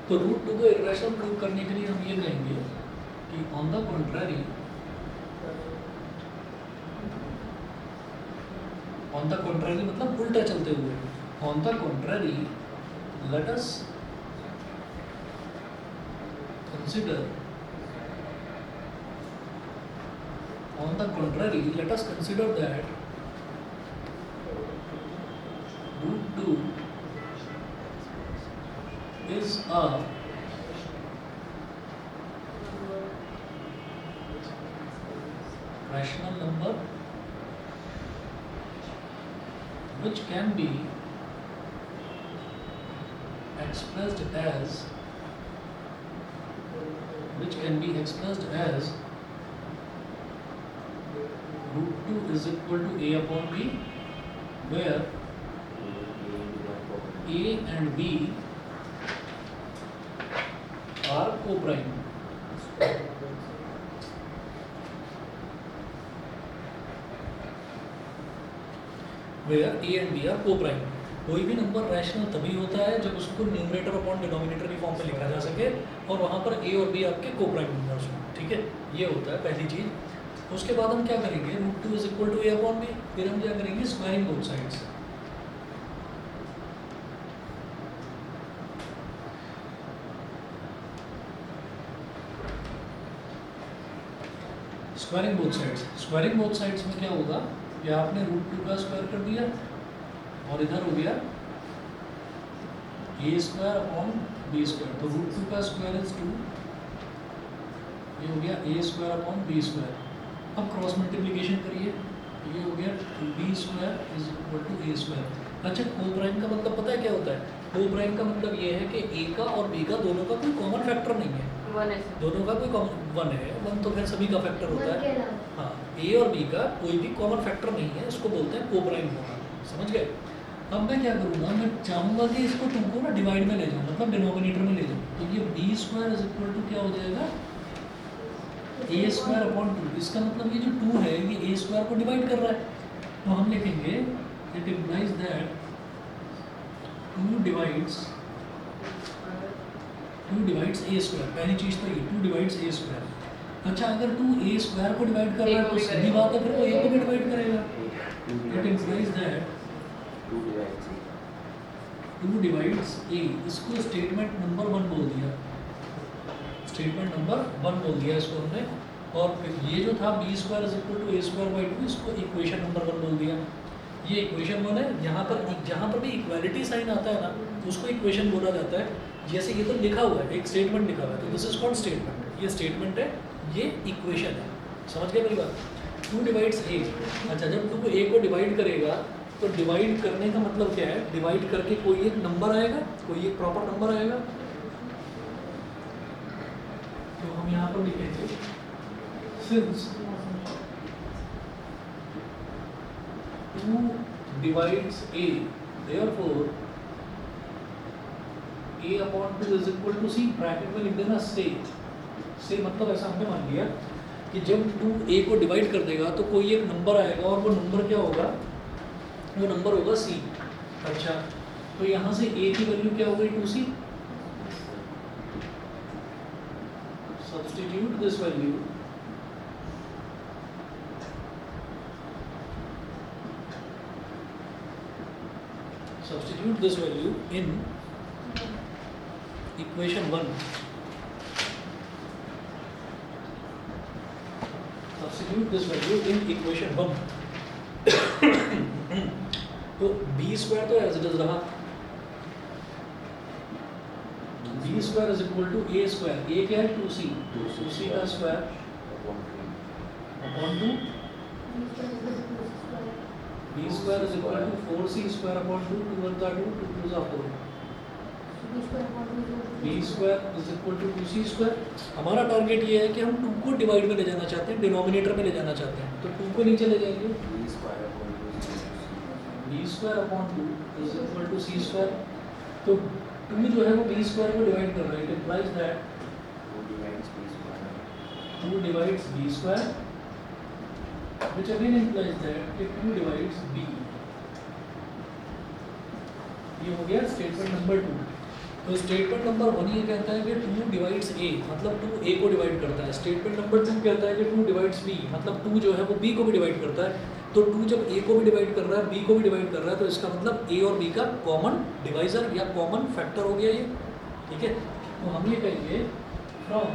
तो root two को irrational prove करने के लिए हम ये कहेंगे कि on the contrary, on the contrary मतलब उल्टा चलते हुए, on the contrary let us consider, on the contrary let us consider that root 2 is a rational number which can be expressed as root 2 is equal to a upon b, where a and b are co-prime. Where a and b are co-prime. कोई भी number rational तभी होता है जब उसको numerator upon denominator की form में लिखा जा सके और वहाँ पर a और b आपके को-प्राइम नंबर्स हों, ठीक है, ये होता है पहली चीज़। उसके बाद हम क्या करेंगे, root 2 is equal to a upon b, फिर हम क्या करेंगे, squaring both sides. Squaring both sides, squaring both sides में क्या होगा, कि आपने रूट 2 का स्क्वायर कर दिया और इधर हो गया a square upon b square, तो रूट 2 का स्क्वायर इज 2, ये हो गया a square upon b square. अब क्रॉस मल्टीप्लिकेशन करिए, ये हो गया b square is equal to a square. अच्छा, को प्राइम का मतलब पता है क्या होता है, को प्राइम का मतलब ये है कि ए का और बी का दोनों का कोई कॉमन फैक्टर नहीं है, दोनों का कोई कॉमन 1 है, 1 तो खैर सभी का फैक्टर होता है, हाँ, ए और बी का कोई भी कॉमन फैक्टर नहीं है, इसको बोलते हैं को प्राइम होना, समझ गए। अब मैं क्या करूँगा, मैं चाहूँगा कि इसको 2 को ना डिवाइड में ले जाऊँ, मतलब डिनोमिनेटर में ले जाऊँ, तो ये b square is equal to क्या हो जाएगा, ए स्क्वायर अपॉन 2। इसका मतलब ये जो 2 है ये ए स्क्वायर को डिवाइड कर रहा है, तो हम लिखेंगे it implies that 2 divides A square, पहली चीज़ तो ये 2 डिवाइड्स ए स्क्वायर। अच्छा, अगर 2 ए स्क्वायर को डिवाइड कर रहा है तो सीधी बात है, फिर वो ए को भी डिवाइड करेगा। इट इम्प्लाइज दैट 2 डिवाइड्स ए, इसको स्टेटमेंट नंबर 1 बोल दिया, स्टेटमेंट नंबर 1 बोल दिया इसको हमने। और फिर ये जो था b square is equal to a square by 2, इसको इक्वेशन नंबर 1 बोल दिया। ये इक्वेशन 1 है, यहाँ पर जहाँ पर भी इक्वालिटी साइन आता है ना, उसको इक्वेशन बोला जाता है। जैसे ये तो लिखा हुआ है, एक स्टेटमेंट लिखा हुआ है, तो दिस इज कॉल्ड स्टेटमेंट, ये स्टेटमेंट है, ये इक्वेशन है, समझ गए मेरी बात। 2 डिवाइड्स ए, अच्छा जब 2 ए को डिवाइड करेगा तो डिवाइड करने का मतलब क्या है, डिवाइड करके कोई एक नंबर आएगा, कोई एक प्रॉपर नंबर आएगा, तो हम यहाँ पर लिखेंगे since 2 divides a, therefore a upon 2 is equal to c, bracket में लिख देना से मतलब ऐसा हमने मान लिया कि जब 2 a को डिवाइड कर देगा तो कोई एक नंबर आएगा और वो नंबर क्या होगा, वो नंबर होगा c। अच्छा, तो यहाँ से a की वैल्यू क्या हो गई, 2c, substitute this value, substitute this value in equation 1, substitute this value in equation 1। तो b स्क्वायर तो एज इट इज रहा, b square is equal to a square, a क्या है 2c, 2c का square upon 2, b square is equal to 4c square upon 2, 2 1 2, 2 2 4, b square is equal to 2c square. हमारा target ये है कि हम 2 को डिवाइड में ले जाना चाहते हैं, डिनोमिनेटर में ले जाना चाहते हैं, तो 2 को नीचे ले जाएंगे, b square upon 2 is equal to c square. तो 2 जो है वो b स्क्वायर को डिवाइड कर रहा है, it implies that 2 divides b square, which again implies that if 2 divides b, ये हो गया स्टेटमेंट नंबर 2। तो स्टेटमेंट नंबर 1 ये कहता है कि 2 डिवाइड्स a, मतलब 2 a को डिवाइड करता है। स्टेटमेंट नंबर 2 कहता है कि 2 डिवाइड्स b, मतलब 2 जो है वो b को भी डिवाइड करता है। तो 2 जब a को भी डिवाइड कर रहा है, b को भी डिवाइड कर रहा है, तो इसका मतलब a और b का कॉमन डिवाइजर या कॉमन फैक्टर हो गया ये, ठीक है। तो हम ये कहेंगे from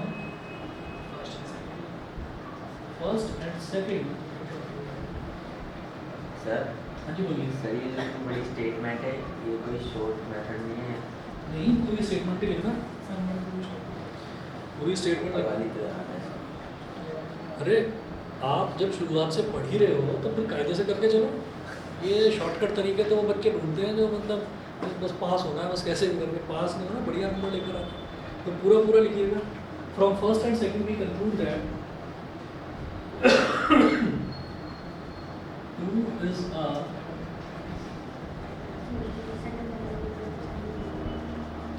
first and second. Sir हाँ जी बोलिए। सर ये जो बड़ी स्टेटमेंट है ये कोई शॉर्ट मेथड नहीं है। नहीं, पूरी स्टेटमेंट ही लिखना, पूरी स्टेटमेंट वाली लिखना। तो याद है। अरे आप जब शुरुआत से पढ़ ही रहे हो तो फिर कायदे से करके चलो। ये शॉर्टकट तरीके तो वो बच्चे ढूंढते हैं जो मतलब बस पास होना है, बस कैसे भी करके पास नहीं होना, बढ़िया नंबर लेकर आना। तो पूरा पूरा लिखिएगा। From first and second we conclude that 2 is a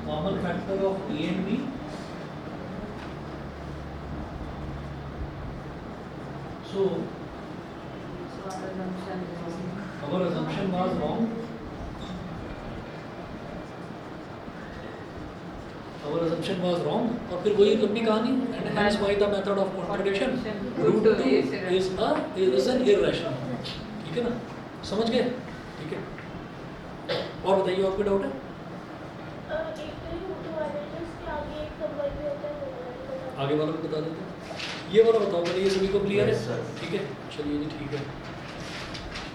common factor of A and B. So our assumption was wrong. Our assumption was wrong. और फिर वही लंबी कहानी, and hence why the method of contradiction root 2 is an irrational. ठीक है ना, समझ गए? ठीक है। और बताइए, और कोई डाउट है? आगे वाला भी बता देते हैं। ये वाला बताओ पहले, ये सभी को क्लियर है? Yes, sir. ठीक है, चलिए जी, ठीक है।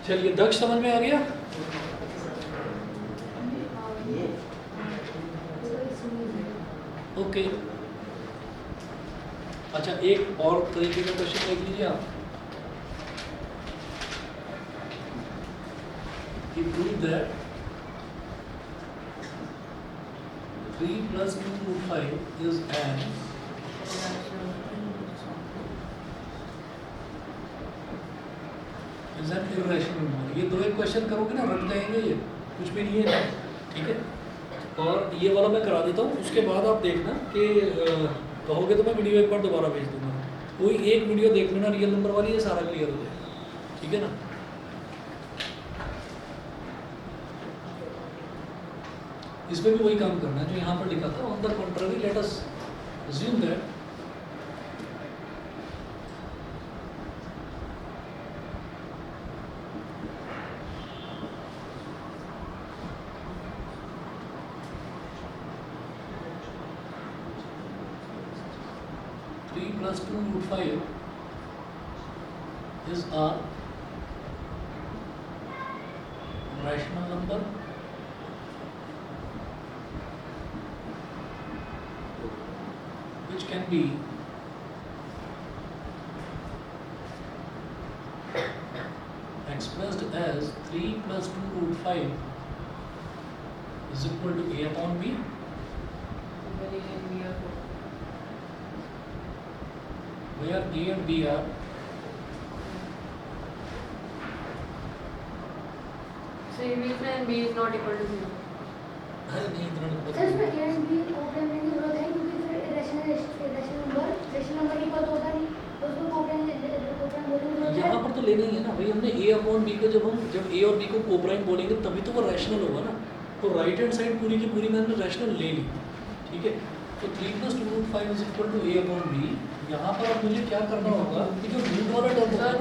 चलिए, दक्ष समझ में आ गया? ये ओके। अच्छा, एक और तरीके का क्वेश्चन देख लीजिए आप। कि prove that 3 plus 2 root 5 is an irrational number। ये दो एक क्वेश्चन करोगे ना, रट जाएंगे, ये कुछ भी नहीं है, ठीक है। और ये वाला मैं करा देता हूँ, उसके बाद आप देखना कि कहोगे तो मैं वीडियो एक बार दोबारा भेज दूंगा। कोई एक वीडियो देख लेना रियल नंबर वाली, ये सारा क्लियर हो जाएगा, ठीक है ना। इसमें भी वही काम करना है जो यहाँ पर लिखा था। On the contrary let us assume that plus 2 root 5 is a rational number which can be expressed as 3 plus 2 root 5 is equal to a upon b, where a and b are So you mean that b is not equal to 0? नहीं इतना नहीं sir पता। इसमें A and B कोऑपरेंट की जरूरत है, क्योंकि फिर रैशनल नंबर की पता होता नहीं, तो उसको कोऑपरेंट बोलने की यहाँ पर तो लेना ही है ना भाई, हमने a अपॉन b को जब a और b को कोप्राइम बोलेंगे तभी तो वो रैशनल होगा ना। तो राइट हैंड साइड पूरी की पूरी मैंने रैशनल ले ली, ठीक है। तो 3 plus 2 root 5 is equal to a upon b। यहाँ पर अब मुझे क्या करना होगा कि जो रूट वाला टर्म होगा ना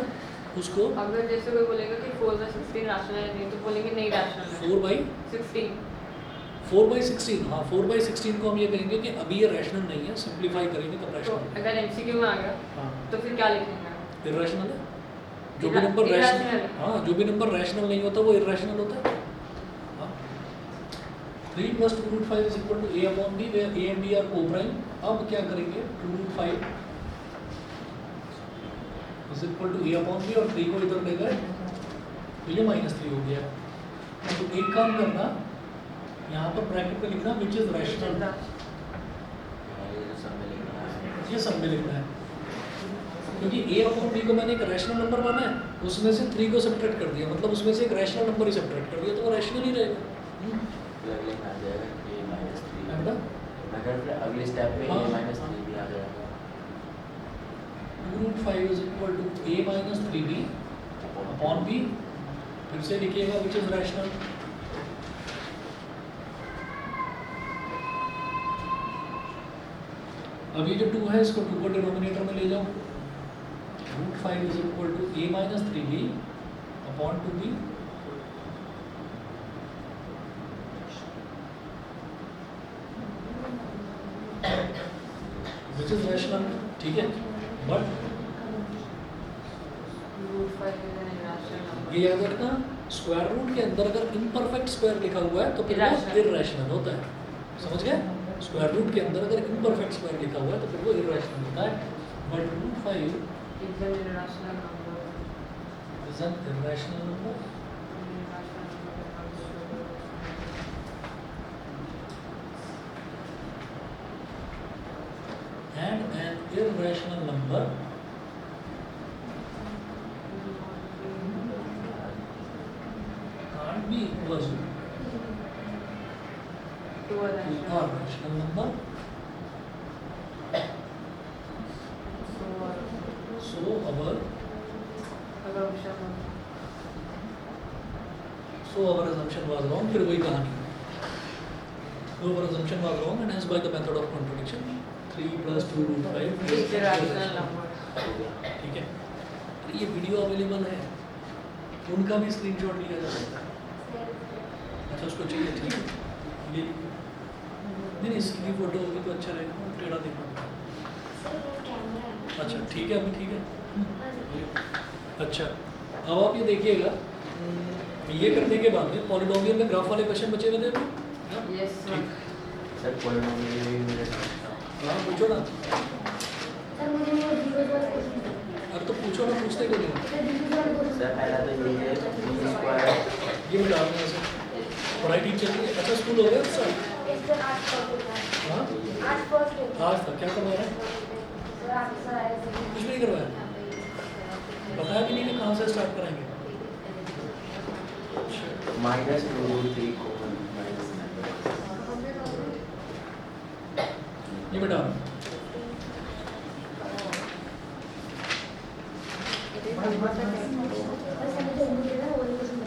उसको अगर जैसे कोई बोलेगा कि 4/16 रैशनल है, नहीं तो बोलेंगे नहीं रैशनल है। 4/16 16 हाँ 4/16 को हम ये कहेंगे कि अभी ये रैशनल नहीं है, सिंप्लीफाई करेंगे तब तो रैशनल। अगर एमसीक्यू में आ गया हाँ तो फिर क्या लिखेंगे? इररेशनल है। जो भी नंबर रैशनल, irrational है। हाँ जो भी नंबर रैशनल नहीं होता वो इररेशनल होता है। हाँ 3 plus 2 root 5 is equal to a upon b, where a and b are co-prime। अब क्या करेंगे, 2 root 5 is equal to a upon b और 3 को इधर ले गए तो ये -3 हो गया। तो एक काम करना, यहाँ पर ब्रैकेट में लिखना विच इज रैशनल, ये सब में लिखना है, क्योंकि a अपॉन b को मैंने एक रैशनल नंबर माना है, उसमें से 3 को सब्ट्रैक्ट कर दिया, मतलब उसमें से एक रैशनल नंबर ही सब्ट्रैक्ट कर दिया, तो वो रैशनल ही रहेगा। अगले स्टेप में हाँ। -3 भी आ जाएगा 2 root 5 is equal to a minus 3b upon b। फिर से लिखिएगा विच इज रैशनल। अब ये जो 2 है इसको 2 को डिनोमिनेटर में ले जाओ, root 5 is equal to a minus 3b upon 2b, which is rational, ठीक है। But root 5 is an irrational number. ये याद रखना, स्क्वायर रूट के अंदर अगर इम्परफेक्ट स्क्वायर लिखा हुआ है तो फिर वो Irrational. इररेशनल होता है, समझ गए? स्क्वायर रूट के अंदर अगर इम्परफेक्ट स्क्वायर लिखा हुआ है तो फिर वो इररेशनल होता है। But root 5 is an irrational number. is an irrational number and an irrational number can't be equal to to a irrational rational number. So our assumption was wrong. फिर वही कहानी, so our assumption was wrong and hence by the method of contradiction 3 plus 2 root 5 is irrational number. ठीक है। तो ये video available है, उनका भी स्क्रीनशॉट लिया जा सकता है। अच्छा उसको चाहिए, ठीक है, ये नहीं नहीं सीधी फोटो होगी तो अच्छा रहेगा, टेढ़ा देखना। सर वो कैमरा है। अच्छा ठीक है, अभी ठीक है। अच्छा अब आप ये देखिएगा, ये करने के बाद में पॉलिनोमियल में ग्राफ वाले क्वेश्चन बचे हुए थे अभी, हाँ? यस ठीक, सर पॉलिनोमियल भी मेरे समझता हूँ। हाँ पूछो ना, सर मुझे वो जीरो वाला क्वेश्चन था। अब तो पूछो ना, पूछते क्यों नहीं? सर जीरो वाला क्वेश्चन सर पहला तो ये है बी स्क्वायर। ये मैं डाल दूँगा सर, पढ़ाई ठीक चल रही है। अच्छा स्कूल हो गया सर? एक सर 8 परसेंट था। हाँ 8 परसेंट। आज तक क्या करवा रहे हैं? सर आप सर आए थे। कुछ नहीं करवाया, बताया भी नहीं कि कहाँ से स्टार्ट कराएंगे। Minus 2 root 3 comma minus 9। ये बेटा बस हमें जो मुझे ना वो क्वेश्चन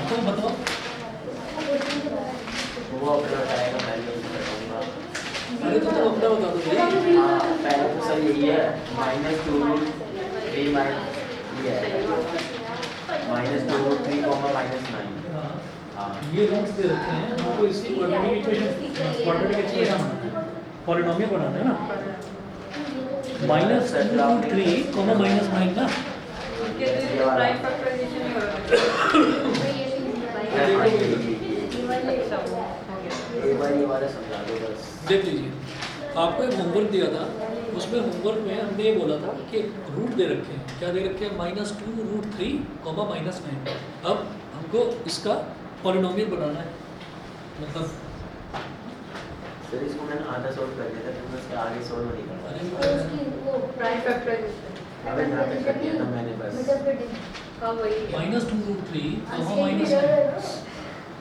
तो बताओ, वो अपना बताएगा, पहले उसका बताऊंगा। अरे तो तुम अपना बता दो भाई। हाँ पहले तो सर यही है माइनस 2 रूट 3 माइनस ये है माइनस 2 रूट 3 कॉमा माइनस 9। हाँ, हाँ ये रूट्स दे रखे हैं, हमको इसकी क्वाड्रेटिक इक्वेशन पॉलिनोमियल बनाना है ना। माइनस 2 रूट 3 कॉमा माइनस 9 ना, उनके लिए प्राइम फैक्टराइजेशन ही हो रहा है। अच्छा वो हो गया। एक बार ये वाला समझा दो बस। देख लीजिए, आपको एक होमवर्क दिया था, उसमें होमवर्क में हमने ये बोला था कि रूट दे रखे हैं, क्या दे रखे हैं? Minus 2 root 3 comma minus 9। अब हमको इसका पॉलिनोमियल बनाना है, मतलब सर इसको मैंने आधा सॉल्व कर दिया था, फिर मैं इसके आगे सॉल्व नहीं कर पाया। अरे उसकी वो प्राइम फैक्टराइजेशन अबे यहाँ पे कर दिया था मैंने बस। का वही है। Minus 2 root 3 comma minus 9,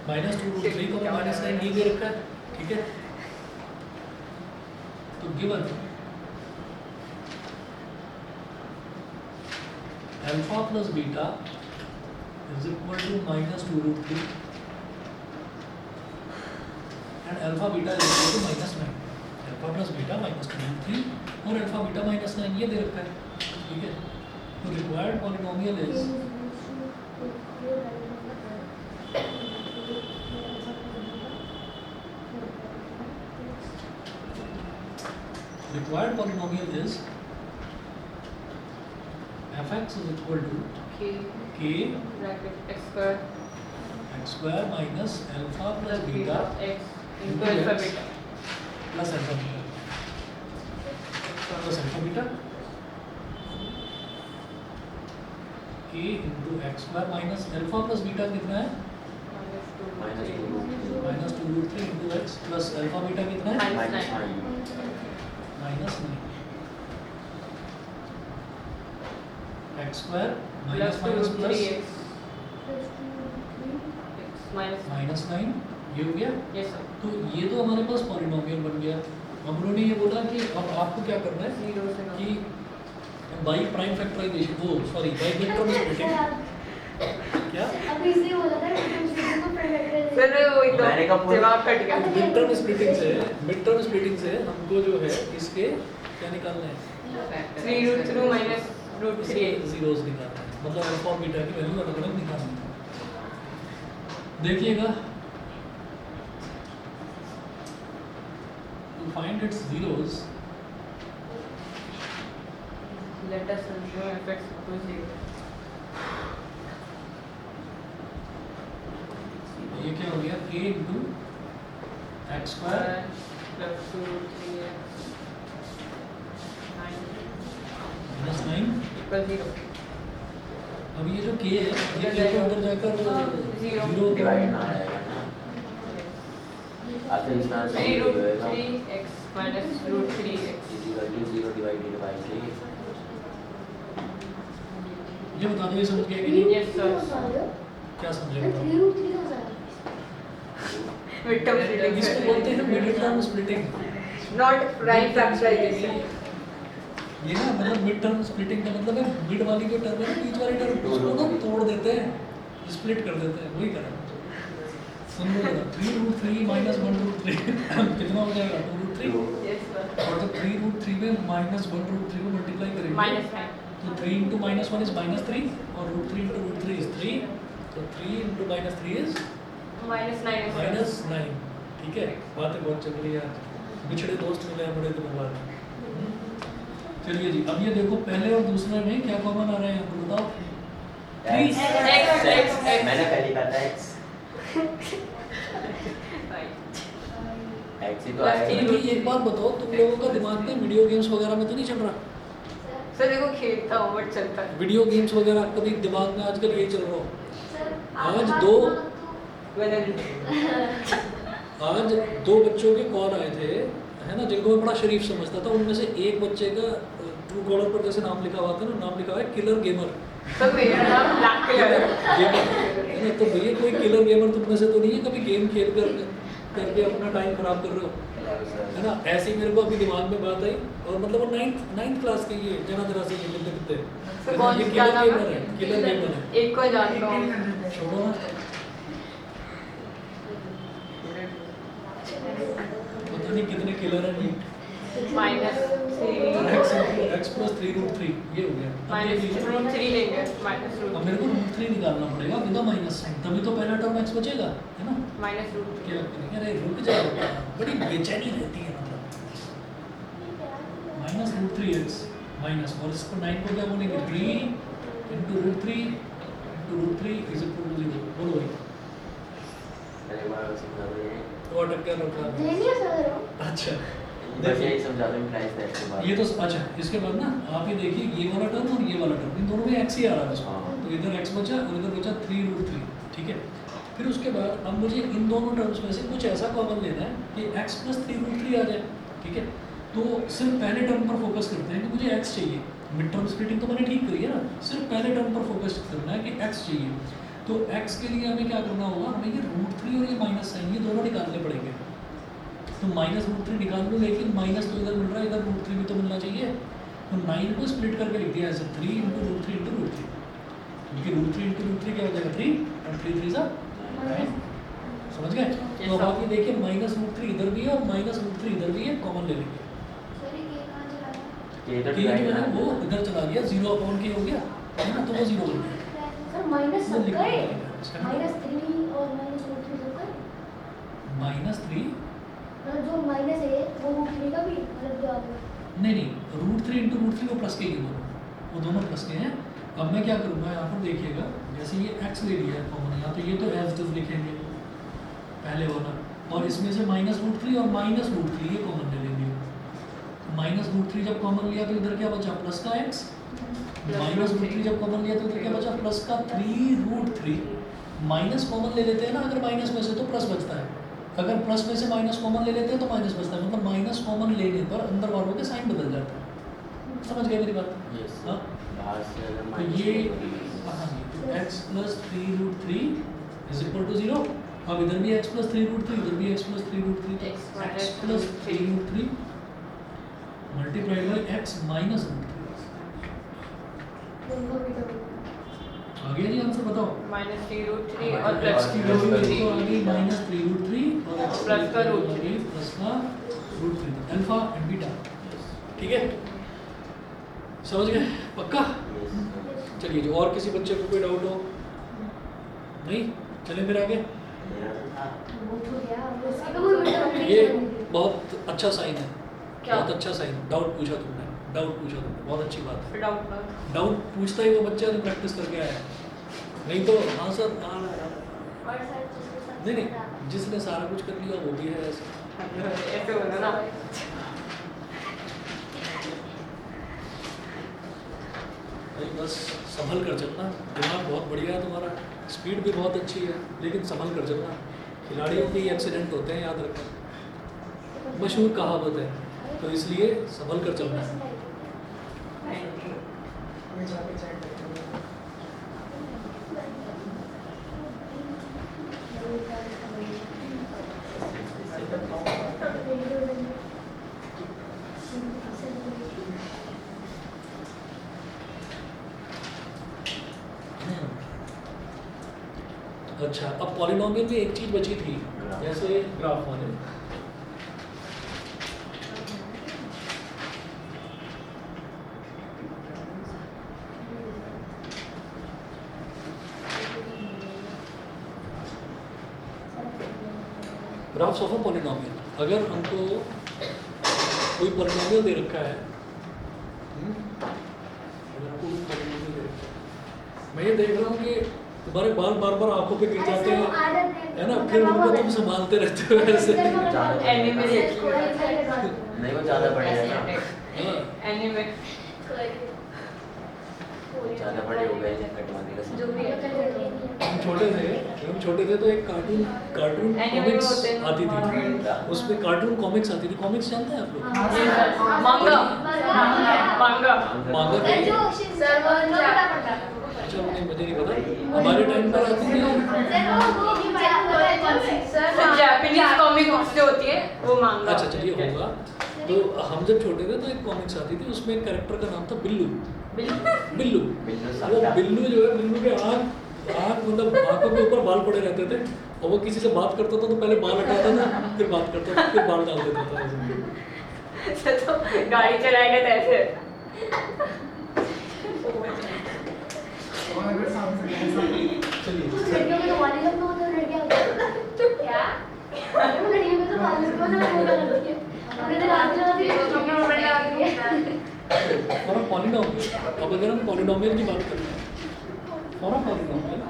minus 2 root 3 comma minus 9 ये दे रखा है, ठीक है। तो given alpha plus beta is equal to minus 2 root 3 and alpha beta is equal to minus 9। Alpha plus beta minus 2 root 3 और अल्फा बीटा माइनस 9 ये दे रखा है, ठीक है। तो required polynomial is required polynomial is fx is equal to k k bracket x square x square minus alpha plus beta x into alpha beta plus alpha beta k into x square minus alpha plus beta कितना है? Minus 2 root minus 2 root 3 into x plus alpha beta कितना है? Minus minus 9। minus 9 x square plus minus 2 minus 3x plus x minus minus 9 ये हो गया। yes sir तो ये तो हमारे पास पॉलिनोमियल बन गया। हम लोगों ने ये बोला कि अब आपको क्या करना है 0 से कि बाई प्राइम फैक्टराइजेशन, वो सॉरी बाई वेक्टर स्प्लिटिंग, क्या अभी इसलिए बोला था कि तुम जीरो को प्राइम फैक्टराइजेशन सर वो एकदम मैंने कहा पूरा- दिमाग कट गया। मिड टर्म स्प्लिटिंग से हमको जो है इसके क्या निकालना है 3 root through minus root 3 zeros निकालना है, मतलब अल्फा और बीटा की वैल्यू अलग अलग निकालनी है। देखिएगा to find its zeros, let us assume fx equals 0 ये क्या हो गया a into x square plus 2 3x 9 minus 9। equals 0 अब ये जो k है ये k के अंदर जाकर Zero। जीरो डिवाइड ना आएगा ना। अच्छा इसका 3 root 3x minus root 3x equal to 0 divided by 3। ये बता दो ये समझ गया कि नहीं? Yes, sir। क्या समझे मैं बताओ? 3 रूट 3 का मिड टर्म स्प्लिटिंग इसको बोलते हैं mid term splitting. Not prime factorisation. ये ना मतलब मिड टर्म स्प्लिटिंग का मतलब है मिड वाली जो टर्म है ना बीच वाली टर्म उसको ना तोड़ देते हैं, स्प्लिट कर देते हैं, वही करें। सुन लो जरा 3 रूट 3 माइनस 1 रूट 3 कितना हो जाएगा 2 रूट 3। यस सर और जब 3 रूट 3 में माइनस 1 रूट 3 को मल्टीप्लाई करेंगे माइनस 9 तो 3 इंटू माइनस 1 इज माइनस 3 और रूट 3 इंटू रूट 3 इज 3, तो 3 into minus 3 is minus 9 minus 9। ठीक है, बातें बहुत चल रही है यार, बिछड़े दोस्त मिले हैं बड़े दिनों बाद। चलिए जी, अब ये देखो पहले और दूसरे में क्या कॉमन आ रहे हैं आपको बताओ? X X। मैंने पहले कहा था X। X ही तो Plus आएगा। तीन। लेकिन एक बात बताओ, तुम लोगों का दिमाग में वीडियो गेम्स वगैरह में तो नहीं चल रहा? सर देखो खेलता हूँ बट चलता है वीडियो गेम्स वगैरह कभी दिमाग में आजकल यही चल रहा हो? सर आज दो When आज दो बच्चों के कॉल आए थे, है ना, जिनको मैं बड़ा शरीफ समझता था। उनमें से एक बच्चे का ट्रू कॉलर पर जैसे नाम लिखा हुआ था ना, नाम लिखा हुआ है किलर गेमर। सर मेरा नाम ब्लैक कलर है है ना, तो भैया कोई किलर गेमर तुम में से तो नहीं है कभी गेम खेल कर करके अपना टाइम खराब कर रहे हो, है ना? ऐसे ही मेरे को अभी दिमाग में बात आई, और मतलब वो नाइन्थ क्लास के ये जरा से ये लिखते सर कौन ये क्या किलर नाम गेमर है, किलर गेमर है। है एक को जानता हूँ छोड़ो ना, पता नहीं कितने किलर हैं। माइनस 3 x प्लस 3 रूट 3 ये हो गया। अब माइनस ये लीजिए। रूट 3 लेंगे माइनस अब रूट मेरे को रूट 3 निकालना पड़ेगा विद माइनस साइन, तभी तो पहला टर्म x बचेगा, है ना? माइनस रूट क्या करेंगे? अरे रुक जाओ, बड़ी बेचैनी रहती है मतलब। माइनस रूट 3x माइनस, और इसको 9 को क्या बोलेंगे 3 into root 3 is equal to 0। बोलो भाई, अरे बार समझा दो ये। तो अटक क्या रखा? नहीं नहीं समझ रहा हूँ। अच्छा बस यही समझा दो इम्प्लाइज दैट के बाद। ये तो अच्छा, इसके बाद ना आप ये देखिए ये वाला टर्म और ये वाला टर्म, इन दोनों में x ही आ रहा है इसमें। हाँ। तो इधर x बचा और इधर बचा 3 रूट 3। ठीक है, फिर उसके बाद अब मुझे इन दोनों टर्म्स में से कुछ ऐसा कॉमन लेना है कि x प्लस 3 रूट 3 आ जाए। ठीक है, तो सिर्फ पहले टर्म पर फोकस करते हैं कि मुझे x चाहिए। मिड टर्म स्प्लिटिंग तो मैंने ठीक करी है ना, सिर्फ पहले टर्म पर फोकस करना है कि x चाहिए। तो x के लिए हमें क्या करना होगा, हमें ये रूट 3 और ये माइनस साइन ये दोनों निकालने पड़ेंगे। तो माइनस रूट 3 निकाल लो, लेकिन माइनस तो इधर मिल रहा है, इधर रूट 3 भी तो मिलना चाहिए। तो 9 को स्प्लिट करके लिख दिया ऐसे 3 इंटू रूट 3 इंटू रूट 3, क्योंकि रूट 3 इंटू रूट 3 क्या हो जाएगा 3 और 3 3 सा 9। समझ गए? तो अब आप ये देखिए माइनस रूट 3 इधर भी है और माइनस रूट 3 इधर भी है, कॉमन ले लेंगे। सर ये कहाँ चला गया? ये तो के जो डिवाइड है ना वो इधर चला गया, 0 अपॉन के हो गया, है ना, तो वो 0 हो गया। सर माइनस वो सब लिखना गए पड़ेगा। माइनस 3 और माइनस रूट 3 सब गए। माइनस 3 मतलब जो माइनस है वो रूट 3 का भी मतलब जो आप नहीं, रूट 3 इंटू रूट 3 वो प्लस के ही दोनों, वो दोनों प्लस के हैं। अब मैं क्या करूँगा, यहाँ पर देखिएगा, जैसे ये x ले लिया है कॉमन, यहाँ तो ये तो एज इट लिखेंगे पहले वाला, और इसमें से माइनस रूट 3 और माइनस रूट 3 ये कॉमन ले लेंगे। माइनस रूट 3 जब कॉमन लिया तो इधर क्या बचा प्लस का x, माइनस रूट 3 जब कॉमन लिया तो इधर क्या बचा प्लस का 3 रूट 3। माइनस कॉमन ले लेते हैं ना अगर माइनस में से तो प्लस बचता है, अगर प्लस में से माइनस कॉमन ले लेते हैं तो माइनस बचता है, मतलब माइनस कॉमन लेने पर अंदर वालों के साइन बदल जाता है। समझ गए मेरी बात? यस हाँ, बाहर से अगर तो माइनस ये तो हाँ जी, तो x plus 3 root 3 is equal to 0। अब इधर भी x प्लस 3 रूट 3, इधर भी x plus 3 root 3, X x minus plus root 3 root 3 multiplied by x minus root 3। दोनों भी तो आ गया जी आंसर बताओ। -3√3 और और प्लस की plus वैल्यू का तो आ गई root -3√3 और x प्लस का वैल्यू root आ गई प्लस का √3, अल्फा एंड बीटा। ठीक है, समझ गए पक्का? चलिए जो और किसी बच्चे को कोई डाउट हो? नहीं, चलें फिर आगे। ये बहुत अच्छा साइन है, क्या? बहुत अच्छा साइन। डाउट पूछा तुमने, बहुत अच्छी बात है। डाउट डाउट पूछता ही वो बच्चा ने प्रैक्टिस करके आया है, नहीं तो हाँ सर नहीं नहीं, जिसने सारा कुछ कर लिया वो भी है ऐसे। ऐसे होना ना। भाई बस संभल कर चलना, दिमाग बहुत बढ़िया है तुम्हारा, स्पीड भी बहुत अच्छी है, लेकिन संभल कर चलना। खिलाड़ियों के एक्सीडेंट होते हैं, याद रखना, मशहूर कहावत है, तो इसलिए संभल कर चलना है। अच्छा, अब पॉलिनोमियल में एक चीज बची थी, जैसे ग्राफ वाले। ग्राफ्स ऑफ अ पॉलिनोमियल, अगर हमको कोई पॉलिनोमियल दे रखा है, अगर आपको कोई polynomial दे रखा है, मैं ये देख रहा हूँ कि तुम्हारे बाल बार बार आंखों पे गिर जाते हैं, है ना, फिर उनको तुम संभालते रहते हो ऐसे। नहीं वो ज़्यादा बढ़ेगा ना, हाँ, एनीवे ज़्यादा बड़े हो गए कटवाने का जो भी है। हम छोटे थे तो एक कार्टून Anime कॉमिक्स होते हैं। आती थी, उसमें कार्टून कॉमिक्स आती थी। कॉमिक्स जानते हैं आप लोग? मांगा मांगा मांगा अच्छा, मुझे नहीं पता, हमारे टाइम पर आती थी। जापानीज कॉमिक बुक्स जो होती है वो मांगा। अच्छा चलिए होगा। तो हम जब छोटे थे तो एक कॉमिक्स आती थी, उसमें एक कैरेक्टर का नाम था बिल्लू। बिल्लू वो बिल्लू जो है, बिल्लू के आँख मतलब आँखों के ऊपर बाल पड़े रहते थे, और वो किसी से बात करता था तो पहले बाल हटाता था, फिर बात करता था, फिर बाल डाल देता था उसमें। तो गाड़ी चलाएंगे तो ऐसे चलिए फॉर अ पॉलिनोमियल, अब अगर हम पॉलिनोमियल की बात करते हैं, फॉर अ पॉलिनोमियल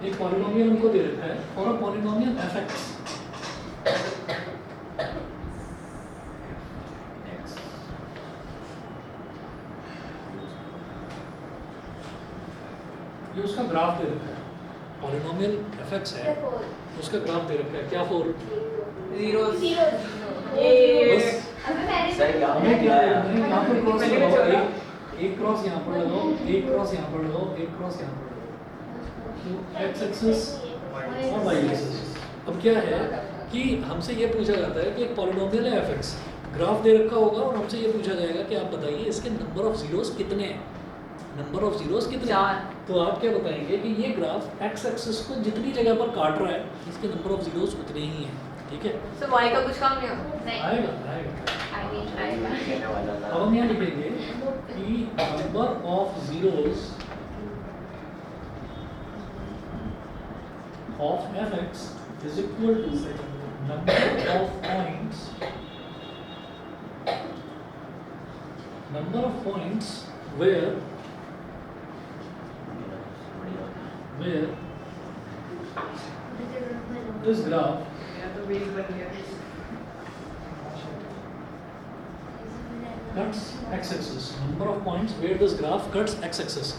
एक पॉलिनोमियल हमको दे रखा है, फॉर अ पॉलिनोमियल fx, ये उसका ग्राफ दे रखा है। पॉलिनोमियल fx है, उसका ग्राफ दे रखा है, क्या फोर जीरोस बस सर क्या हमें क्या है? करना है, यहाँ पर क्रॉस लगाओ, एक क्रॉस यहाँ पर लगाओ, एक क्रॉस यहाँ पर लगाओ, एक क्रॉस यहाँ पर लगाओ, तो x एक्सिस और y एक्सिस। अब क्या है कि हमसे ये पूछा जाता है कि एक पॉलिनोमियल है fx, ग्राफ दे रखा होगा और हमसे ये पूछा जाएगा कि आप बताइए इसके नंबर ऑफ जीरोस कितने हैं, नंबर ऑफ जीरोस कितने हैं? 4। तो आप क्या बताएंगे कि ये ग्राफ x एक्सिस को जितनी जगह पर काट रहा है, इसके नंबर ऑफ जीरोस उतने ही हैं, ठीक है? सो वाई का कुछ काम नहीं होगा। आएगा कहने वाला था। अब हम यहाँ लिखेंगे कि number of zeros of fx is equal to number of points where this graph मेरा तो बेस बन गया। cuts x-axis, number of points where this graph cuts x-axis।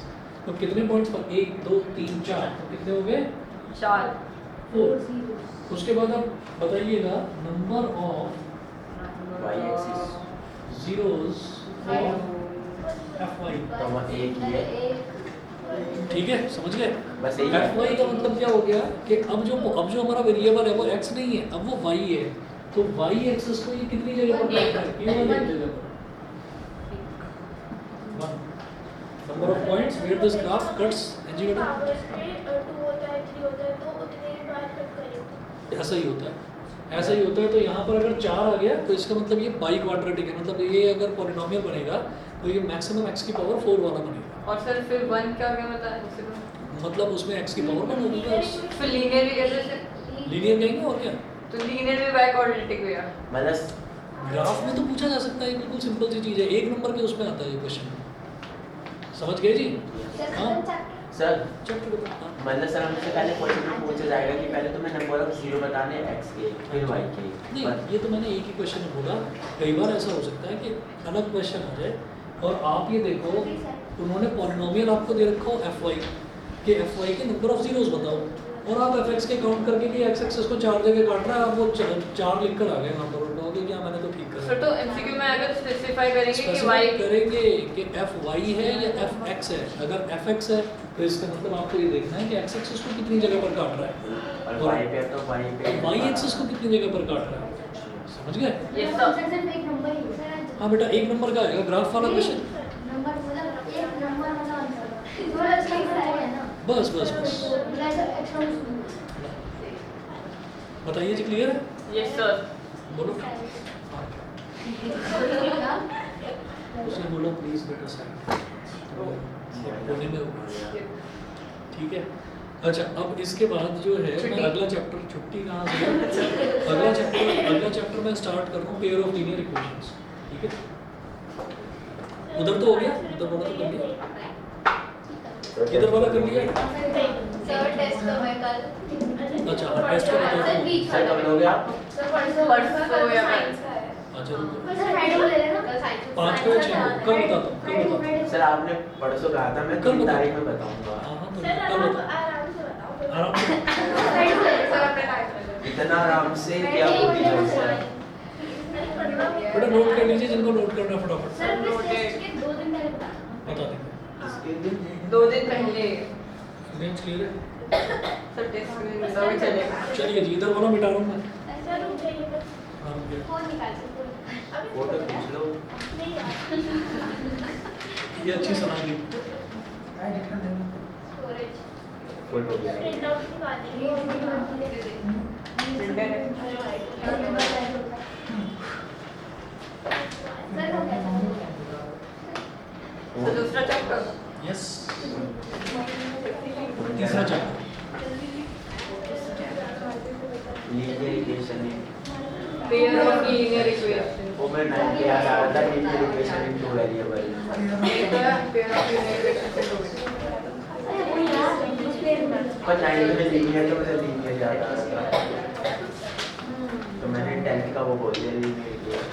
तो कितने पॉइंट्स पर, 1 2 3 4, तो कितने हो गए 4। 4। उसके बाद आप बताइएगा number of y axis zeros of fy। तो हम एक ही है, ठीक है, समझ गए? बस यही है। fy का मतलब क्या हो गया कि अब जो हमारा वेरिएबल है वो x नहीं है, अब वो y है। तो y एक्सिस को ये कितनी जगह पर काट रहा है? ये वाली जगह पर। 1 number of points where this graph cuts एनजी बेटा पावर्स पे 2 होता है 3 होता है तो उतने ही बार कट करेंगे। ऐसा ही होता है, ऐसा ही होता है। तो यहाँ पर अगर 4 आ गया तो इसका मतलब ये बाई क्वाड्रेटिक है, मतलब ये अगर पॉलिनोमियल बनेगा तो ये मैक्सिमम x की पावर 4 वाला बनेगा। और सर फिर 1 क्या क्या बताया? मतलब उसमें x की पावर 1 होगी बस। फिर लीनियर भी कैसे? लीनियर कहेंगे और क्या? तो लीनियर भी बाय क्वाड्रेटिक भी है। मतलब ग्राफ में तो पूछा जा सकता है, बिल्कुल सिंपल सी चीज़ है, 1 नंबर के उसमें आता है ये क्वेश्चन। समझ गए जी? हाँ सर चैप्टर हाँ। मतलब सर हमसे पहले क्वेश्चन में पूछा जाएगा कि पहले तुम्हें नंबर ऑफ 0 बताने हैं x के फिर y के। नहीं, ये तो मैंने एक ही क्वेश्चन में बोला। कई बार ऐसा हो सकता है कि अलग क्वेश्चन आ जाए और आप ये देखो उन्होंने पॉलिनोमियल आपको दे रखा हो fy कि fy के नंबर ऑफ जीरोस बताओ और आप fx के काउंट करके कि x एक्सिस को 4 जगह काट रहा है, आप वो 4 लिख कर आ गए नंबर और कहोगे क्या मैंने तो ठीक सर करा। तो एमसीक्यू में अगर स्पेसिफाई करेंगे कि स्पेसिफाई y करेंगे कि fy है या fx है। अगर fx है तो इसका मतलब आपको ये देखना है कि x एक्सिस को कितनी जगह पर काट रहा है और y पे तो y पे y एक्सिस को कितनी जगह पर काट रहा है। समझ गए? ये सर सब सिर्फ एक नंबर ही है। हाँ बेटा, 1 नंबर का आएगा ग्राफ वाला क्वेश्चन। नंबर मतलब एक नंबर मतलब आंसर थोड़ा एक्स्ट्रा है ना। बस बस बस एक्स्ट्रा बताइए जी, क्लियर है? Yes sir. बोलो। उसने बोला प्लीज बेटा साइड बोलने में होगा। ठीक है। अच्छा, अब इसके बाद जो है मैं अगला चैप्टर, छुट्टी कहाँ से है? अगला चैप्टर मैं स्टार्ट कर रहा हूँ पेयर ऑफ लीनियर इक्वेशंस। ठीक है, उधर तो हो गया, उधर वाला तो कर लिया, इधर वाला कर लिया। सर टेस्ट कब है कल? अच्छा टेस्ट का बता दो। सर कब लोगे आप? सर परसों परसों या साइंस का है। अच्छा रुको, सर फ्राइडे को ले लेना। कल साइंस 5 को 6 को कल बताता हूँ। सर आपने परसों कहा था मैं कल 3 बताओ। तारीख में बताऊंगा। हाँ हाँ तो सर कल आप बताओ। आराम से बताओ। आराम से। फ्राइडे को ले लेना। सर अपने टाइम पे। इतना आराम से क्या बोलिए सर? बेटा नोट कर लीजिए जिनको नोट करना है फटाफट सर टेस्ट के 2 दिन पहले बता। बता देंगे। इसके दिन 2 दिन पहले रेंज क्लियर है? सर टेस्ट के दिन भी चलेगा। चलिए जी, इधर वाला मिटा रहा हूँ मैं। सर रुक जाइए बस। हाँ, रुक गया। फोन निकाल सकते अभी फोटो खींच लो। नहीं यार। ये अच्छी सलाह दी। स्टोरेज फोटो प्रिंट आउट निकालेंगे। सर हो गया। तो दूसरा चैप्टर यस, तीसरा chapter. Linear equation pair of linear equation. वो मैं 9 के याद आ रहा था linear equation in 2 variable. Pair of linear equation पर 9 में लीनियर तो मुझे लीनियर याद आ रहा था, तो मैंने 10 का वो बोल दिया लीनियर इक्वेशन।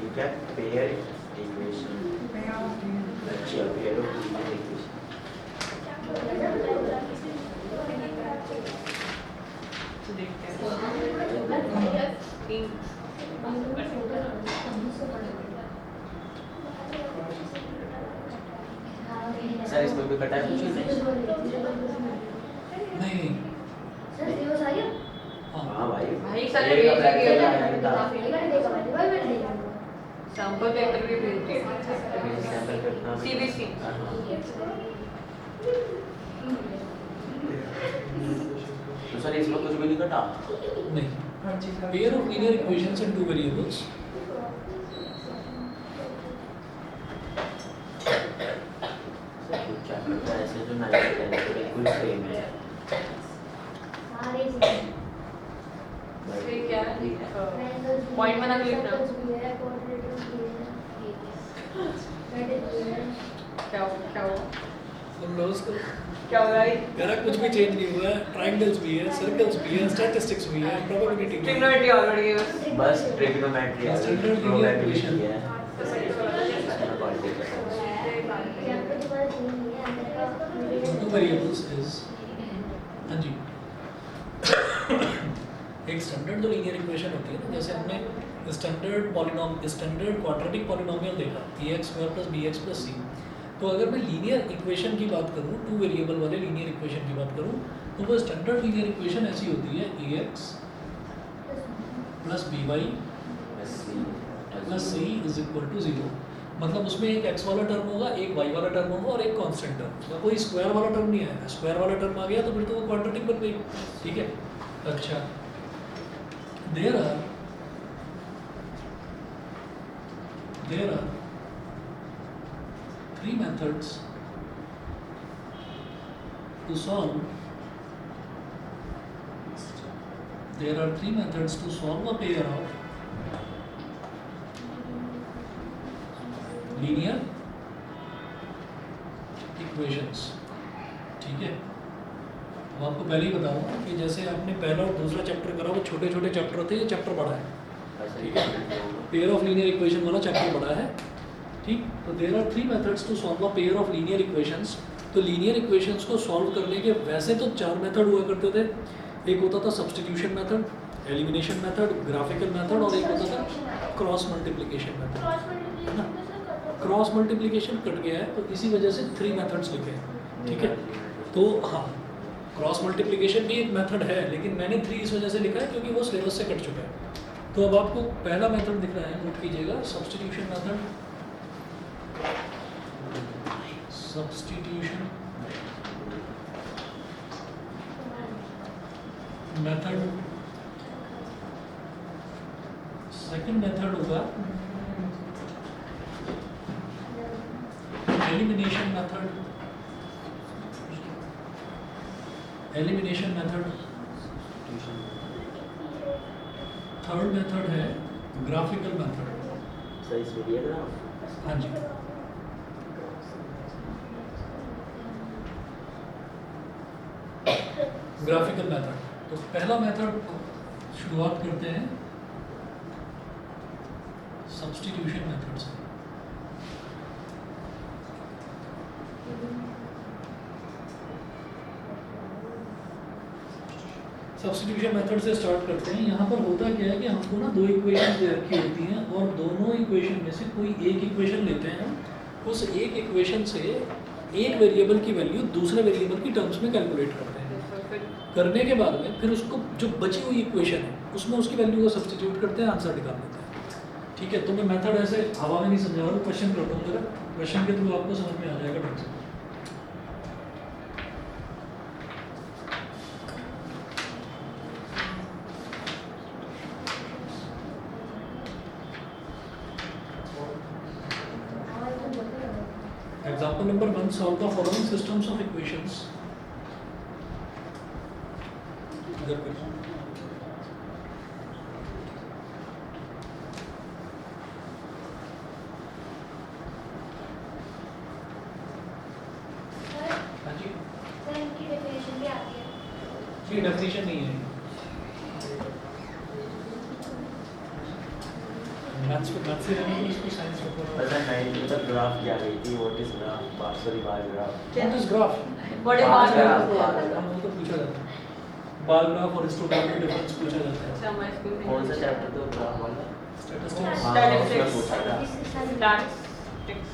ठीक है, पेयर इक्वेशन। अच्छा, pair of linear equation. Sir इसमें भी कटा है कुछ नहीं सर ये सही है। हाँ हाँ भाई भाई सर एक का भेज ब्रैकेट दिया आया था। मैंने देखा मैंने देखा। सैंपल पेपर भी भेज दिए सैंपल करना सीबीसी। तो सर इसमें कुछ भी नहीं कटा। नहीं, pair of linear equations in 2 variables. क्या करता है ऐसे जो 9 10 तो बिल्कुल सेम है। सारे फिर क्या पॉइंट बना के लिखना। क्या क्या हुआ तुम रोज को क्या हो रहा है? मेरा कुछ भी चेंज नहीं हुआ है। ट्रायंगल्स भी है, सर्कल्स भी है, स्टैटिस्टिक्स भी है, प्रोबेबिलिटी भी है। ट्रिग्नोमेट्री ऑलरेडी है। बस ट्रिग्नोमेट्री है, Standard प्रोबेबिलिटी linear है। Two variables is हाँ जी एक स्टैंडर्ड जो लीनियर इक्वेशन होती है ना, जैसे हमने स्टैंडर्ड क्वाड्रेटिक पॉलिनोमियल देखा ax² + bx + c। तो अगर मैं लीनियर इक्वेशन की बात करूँ, 2 वेरिएबल वाले लीनियर इक्वेशन की बात करूँ, तो वो स्टैंडर्ड लीनियर इक्वेशन ऐसी होती है ax plus b y plus c is equal to 0। मतलब उसमें एक x वाला टर्म होगा, एक y वाला टर्म होगा और एक कांस्टेंट टर्म, कोई स्क्वायर वाला टर्म नहीं आएगा। स्क्वायर वाला टर्म आ गया तो फिर तो वो क्वाड्रेटिक बन गई, ठीक है। अच्छा, there are 3 methods to solve a pair of linear equations, ठीक है। अब आपको पहले ही बता दूँ कि जैसे आपने पहला और दूसरा चैप्टर करा वो छोटे छोटे चैप्टर होते हैं, ये चैप्टर बड़ा है, ठीक है। पेयर ऑफ लीनियर इक्वेशन वाला चैप्टर बड़ा है, ठीक। तो there are 3 methods to solve a pair of linear equations. तो लीनियर इक्वेशंस को सॉल्व करने के वैसे तो 4 मेथड हुआ करते थे। एक होता था substitution method, elimination method, graphical method और एक होता था cross multiplication method. Cross multiplication cut गया है तो इसी वजह से 3 मेथड्स लिखे हैं, ठीक है। तो हाँ, क्रॉस मल्टीप्लिकेशन भी एक मेथड है, लेकिन मैंने 3 इस वजह से लिखा है क्योंकि वो सिलेबस से कट चुका है। तो अब आपको पहला मेथड दिख रहा है, नोट कीजिएगा, substitution method. Substitution method. Second method होगा elimination method. Elimination method. Third method है ग्राफिकल मेथड। सही से दिया ग्राफ। हाँ जी, ग्राफिकल मेथड। तो पहला मेथड शुरुआत करते हैं सब्स्टिट्यूशन मेथड से। सब्स्टिट्यूशन मेथड से स्टार्ट करते हैं। यहाँ पर होता क्या है कि हमको ना 2 इक्वेशन दे रखी होती हैं और दोनों इक्वेशन में से कोई एक इक्वेशन लेते हैं। उस एक इक्वेशन से एक वेरिएबल की वैल्यू दूसरे वेरिएबल की टर्म्स में कैलकुलेट करते हैं। करने के बाद में फिर उसको जो बची हुई इक्वेशन है उसमें उसकी वैल्यू को सब्स्टिट्यूट करते हैं, आंसर निकाल लेते हैं, ठीक है। तो मैं मेथड ऐसे हवा में नहीं समझा रहा हूँ, क्वेश्चन करता हूँ जरा, क्वेश्चन के थ्रू आपको समझ में आ जाएगा ढंग से। Example number 1, solve the following systems of equations. इधर करिए। हाँ जी, सर इनकी डेफिनेशन भी आती है। ये डेफिनेशन नहीं है, मैथ्स से रहने को इसको साइंस में पढ़ा। पता नहीं तो ग्राफ क्या गई थी, what is graph, sorry bar graph. What is graph? What is bar graph? वो तो पूछा जाता है, बार ग्राफ और हिस्टोग्राम में डिफरेंस पूछा जाता है। अच्छा, हमारे स्कूल में कौन सा चैप्टर तो ग्राफ वाला? Statistics. हाँ, उसमें पूछा था। Statistics.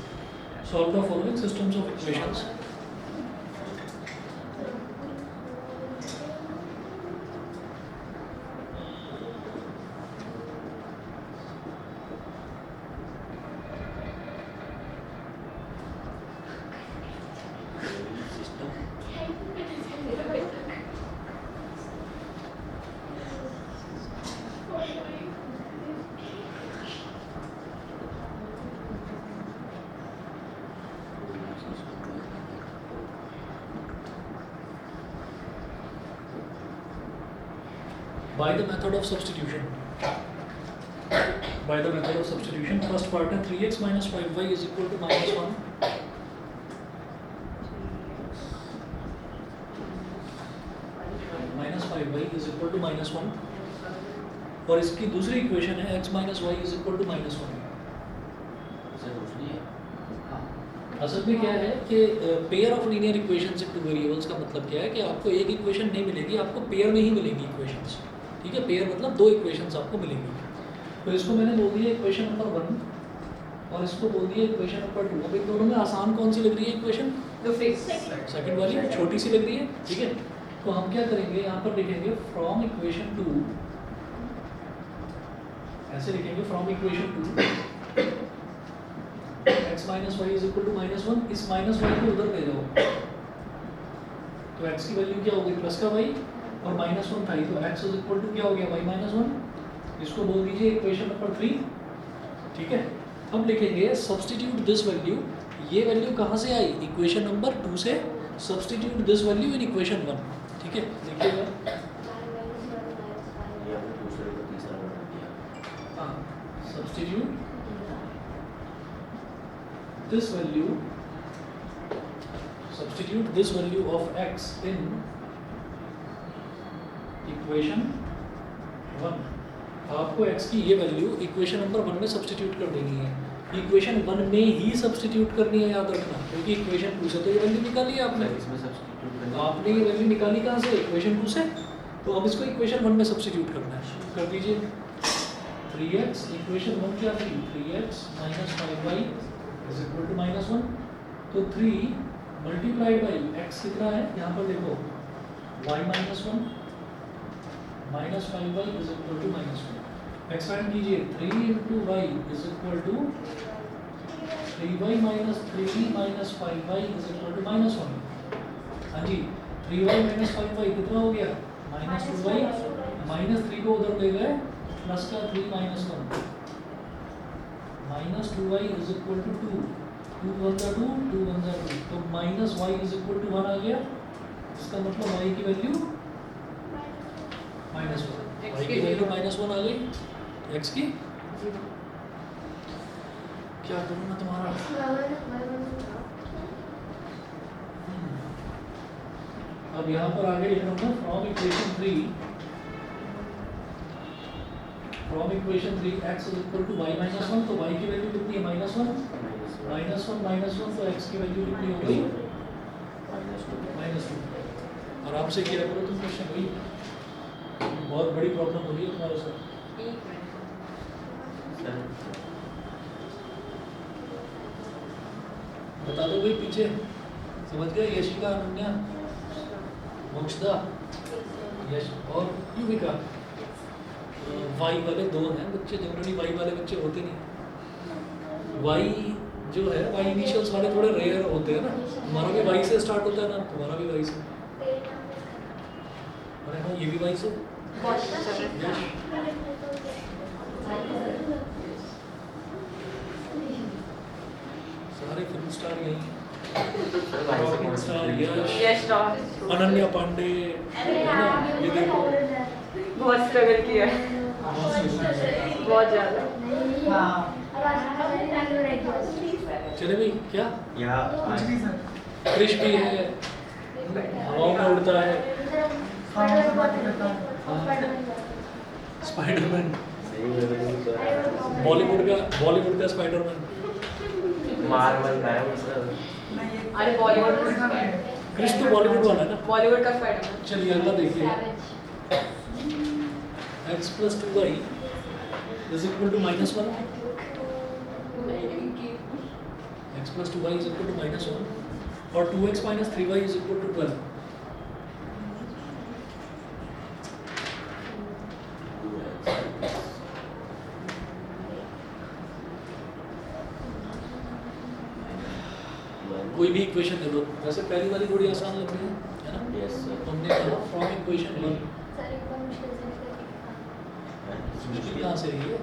Solve the following systems of equations. By the method of substitution. By the method of substitution, first part है 3x minus 5y is equal to minus 1. Minus 5y is equal to minus 1. और इसकी दूसरी equation है x minus y is equal to minus 1. इसे दूसरी है। असल में क्या है कि pair of linear equations into variables का मतलब क्या है कि आपको एक इक्वेशन नहीं मिलेगी, आपको पेयर में ही मिलेंगी इक्वेशंस, ठीक है। पेयर मतलब 2 इक्वेशंस आपको मिलेंगी। तो इसको मैंने बोल दिया इक्वेशन नंबर 1 और इसको बोल दिया इक्वेशन नंबर 2। अब इन दोनों में आसान कौन सी लग रही है इक्वेशन? दूसरी। सेकंड वाली छोटी सी लग रही है, ठीक है। तो हम क्या करेंगे, यहाँ पर लिखेंगे फ्रॉम इक्वेशन 2 ऐसे लिखेंगे from equation 2 x minus y is equal to -1, इस माइनस वाई को उधर ले जाओ तो x की वैल्यू क्या होगी प्लस का y और -1 था ही, तो x इज इक्वल टू क्या हो गया y -1, इसको बोल दीजिए इक्वेशन नंबर 3। ठीक है, अब लिखेंगे सब्स्टिट्यूट दिस वैल्यू, ये वैल्यू कहाँ से आई इक्वेशन नंबर 2 से, substitute this value in equation 1। ठीक है, लिखिएगा ये हमने दूसरे को तीसरा बना दिया। हाँ, substitute this value of x in equation 1। आपको x की ये वैल्यू इक्वेशन नंबर 1 में सब्स्टिट्यूट कर देनी है, इक्वेशन 1 में ही सब्स्टिट्यूट करनी है, याद रखना, क्योंकि इक्वेशन 2 से तो ये वैल्यू निकाली है आपने, इसमें सब्स्टिट्यूट करना आपने ये वैल्यू निकाली कहाँ से इक्वेशन 2 से, तो अब इसको इक्वेशन 1 में सब्स्टिट्यूट करना है। कर दीजिए 3x, इक्वेशन 1 क्या थी 3x minus 5y is equal to -1, तो 3 मल्टीप्लाइड बाई x कितना है यहाँ पर देखो y -1 minus 5y is equal to -1, expand कीजिए 3 into y is equal to 3y minus 3 minus 5y is equal to -1। हाँ जी, 3y minus 5y कितना हो गया -2y, -3 को उधर ले गए प्लस का 3 minus 1 -2y is equal to 2, 2 1 जा 2, 2 1 जा 2, तो minus y is equal to 1 आ गया, इसका मतलब y की वैल्यू -1, y की वैल्यू -1 आ गई, x की क्या करूँ मैं तुम्हारा अब यहाँ पर आगे लिख रहा हूँ from equation 3 x is equal to y minus 1, तो y की वैल्यू कितनी है -1, तो x की वैल्यू कितनी हो गई -2। आराम से किया करो तुम क्वेश्चन, भाई बहुत बड़ी प्रॉब्लम हो रही है तुम्हारे साथ। बता दो भाई पीछे, समझ गए, यशिका, अनन्या, मोक्षदा, यश और युविका। वाई वाले 2 हैं बच्चे, जनरली वाई वाले बच्चे होते नहीं, वाई जो है वाई इनिशियल्स वाले थोड़े रेयर होते हैं ना, हमारा भी वाई से स्टार्ट होता है ना, तुम्हारा भी वाई से, अरे हाँ ये भी वाई से, यश सारे फिल्म स्टार यही हैं, रॉकिंग स्टार यश, अनन्या पांडे, है ना, ये देखो बहुत स्ट्रगल किया है, बहुत ज़्यादा। चले भाई क्या यहाँ क्रिश भी है, हवाओं में उड़ता है, स्पाइडरमैन, बॉलीवुड का स्पाइडरमैन, मार्वल का है उसका। अरे बॉलीवुड क्रिश तो बॉलीवुड वाला है ना। बॉलीवुड का स्पाइडरमैन। चलिए अगला देखिए, x plus 2y is equal to -1, x plus 2y is equal to -1 और 2x minus 3y is equal to 12। कोई भी इक्वेशन दे दो, वैसे पहली वाली थोड़ी आसान लग रही है ना, यस सर। तुमने कहा फ्रॉम इक्वेशन 1, मुश्किल कहाँ से रही है,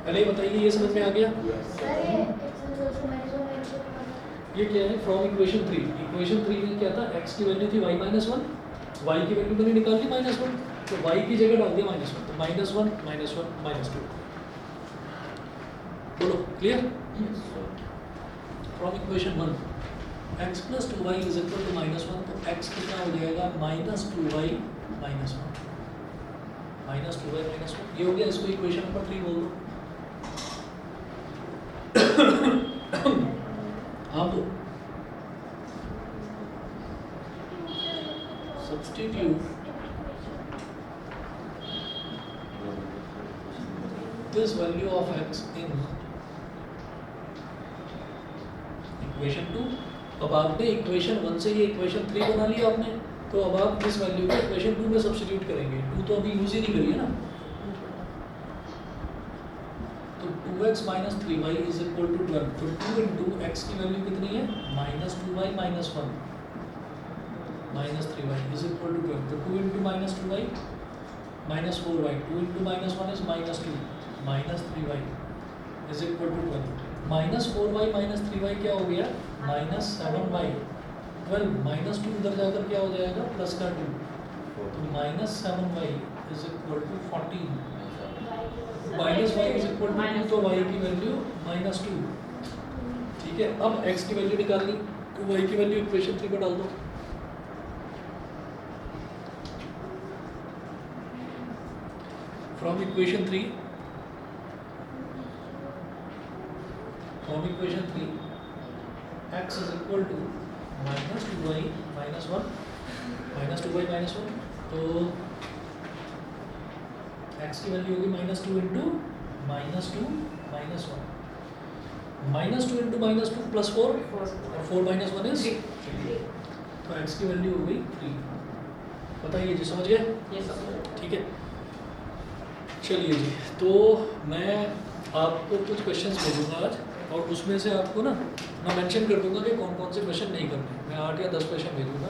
पहले ही बताइए, ये समझ में आ गया। ये क्या है फ्रॉम इक्वेशन 3, इक्वेशन 3 में क्या था, x की वैल्यू थी y minus 1, y की वैल्यू मैंने निकाल ली -1, तो y की जगह डाल दिया -1, तो -1 -1 -2, बोलो clear. From equation 1 x plus 2y is equal to -1, तो x कितना हो जाएगा -2y -1, -2y -1, ये हो गया, इसको इक्वेशन नंबर 3 बोल दो। हाँ तो substitute this value of x in equation 2। अब आपने इक्वेशन 1 से ये इक्वेशन 3 बना लिया आपने, तो अब आप इस वैल्यू को इक्वेशन 2 में सब्स्टिट्यूट करेंगे। 2 तो अभी यूज ही नहीं करी है ना, तो 2x minus 3y is equal to 12। तो 2 इंटू एक्स की वैल्यू कितनी है minus 2y minus 1 minus 3y is equal to 12। तो 2 into minus 2y minus 4y, 2 into minus 1 is minus 2 minus 3y is equal to 12। Minus 4y minus 3y क्या हो गया minus 7y। 12 minus 2 उधर जाकर क्या हो जाएगा प्लस का 2, तो minus 7y is equal to 14। Minus y is equal to 2, तो y की वैल्यू माइनस 2। ठीक है, अब x की वैल्यू निकालनी, तो y की वैल्यू इक्वेशन 3 में डाल दो। From equation 3 x is equal to minus 2y minus 1 minus 2y minus 1, तो x की वैल्यू होगी minus 2 into minus 2 minus 1, minus 2 into minus 2 plus 4 और 4 माइनस 1 इज 3, तो x की वैल्यू हो गई 3। बताइए जी, समझ गए? ठीक है, चलिए जी, तो मैं आपको कुछ क्वेश्चंस भेजूंगा आज, और उसमें से आपको ना मैं मेंशन कर दूंगा कि कौन कौन से क्वेश्चन नहीं करने। मैं 8 या 10 क्वेश्चन भेजूंगा,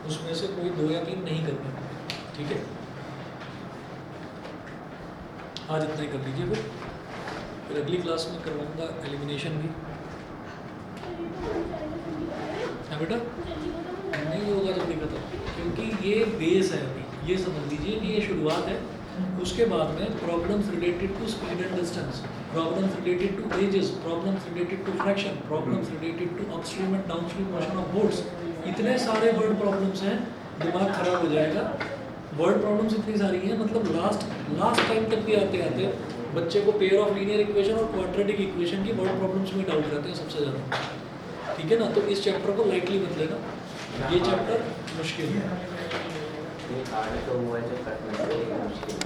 उसमें से कोई 2 या 3 नहीं करने। ठीक है, आज इतना ही कर लीजिए, फिर अगली क्लास में करवाऊंगा एलिमिनेशन भी। हाँ बेटा, नहीं होगा जल्दी खत्म, क्योंकि ये बेस है अभी, ये समझ लीजिए कि ये शुरुआत है। उसके बाद में problems related to speed and distance, problems related to ages, problems related to fraction, problems related to upstream and downstream motion of boats. इतने सारे वर्ड प्रॉब्लम्स हैं, दिमाग खराब हो जाएगा। वर्ड प्रॉब्लम्स इतनी सारी हैं, मतलब लास्ट टाइम तक भी आते आते बच्चे को पेयर ऑफ लीनियर इक्वेशन और क्वाड्रेटिक इक्वेशन की वर्ड प्रॉब्लम्स में डाउट रहते हैं सबसे ज़्यादा। ठीक है ना, तो इस चैप्टर को लाइटली मत लेना, ये चैप्टर मुश्किल है। ये आगे तो हुआ है जो कट में मुश्किल है।